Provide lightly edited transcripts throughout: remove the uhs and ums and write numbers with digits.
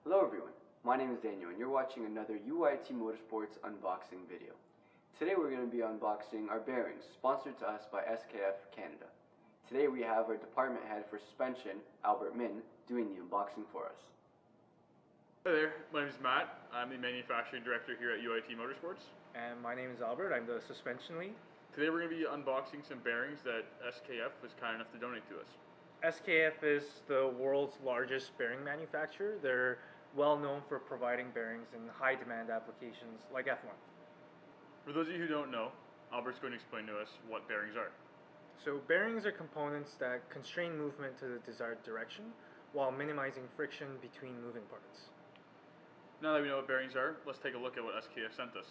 Hello everyone, my name is Daniel and you're watching another UIT Motorsports unboxing video. Today we're going to be unboxing our bearings, sponsored to us by SKF Canada. Today we have our department head for suspension, Albert Min, doing the unboxing for us. Hi there, my name is Matt. I'm the manufacturing director here at UIT Motorsports. And my name is Albert, I'm the suspension lead. Today we're going to be unboxing some bearings that SKF was kind enough to donate to us. SKF is the world's largest bearing manufacturer. They're well known for providing bearings in high demand applications like F1. For those of you who don't know, Albert's going to explain to us what bearings are. So bearings are components that constrain movement to the desired direction while minimizing friction between moving parts. Now that we know what bearings are, let's take a look at what SKF sent us.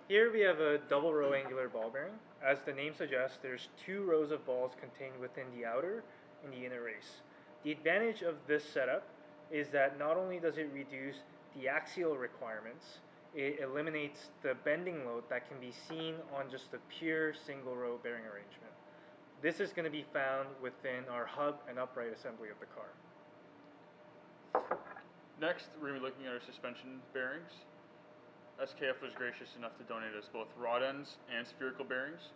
Here we have a double row angular ball bearing. As the name suggests, there's two rows of balls contained within the outer and the inner race. The advantage of this setup is that not only does it reduce the axial requirements, it eliminates the bending load that can be seen on just a pure single row bearing arrangement. This is going to be found within our hub and upright assembly of the car. Next, we're going to be looking at our suspension bearings. SKF was gracious enough to donate us both rod ends and spherical bearings.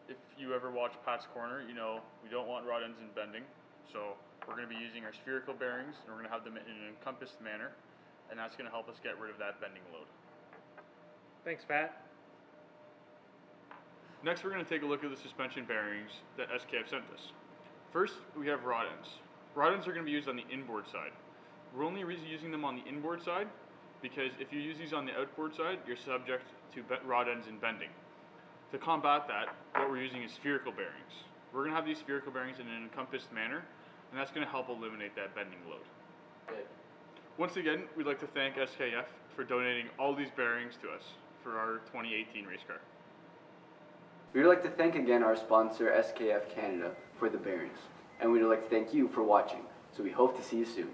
If you ever watch Pat's Corner, you know we don't want rod ends in bending, so we're going to be using our spherical bearings and we're going to have them in an encompassed manner, and that's going to help us get rid of that bending load. Thanks, Pat. Next, we're going to take a look at the suspension bearings that SKF sent us. First, we have rod ends. Rod ends are going to be used on the inboard side. We're only using them on the inboard side because if you use these on the outboard side, you're subject to rod ends and bending. To combat that, what we're using is spherical bearings. We're going to have these spherical bearings in an encompassed manner, and that's going to help eliminate that bending load. Good. Once again, we'd like to thank SKF for donating all these bearings to us for our 2018 race car. We'd like to thank again our sponsor SKF Canada for the bearings, and we'd like to thank you for watching, so we hope to see you soon.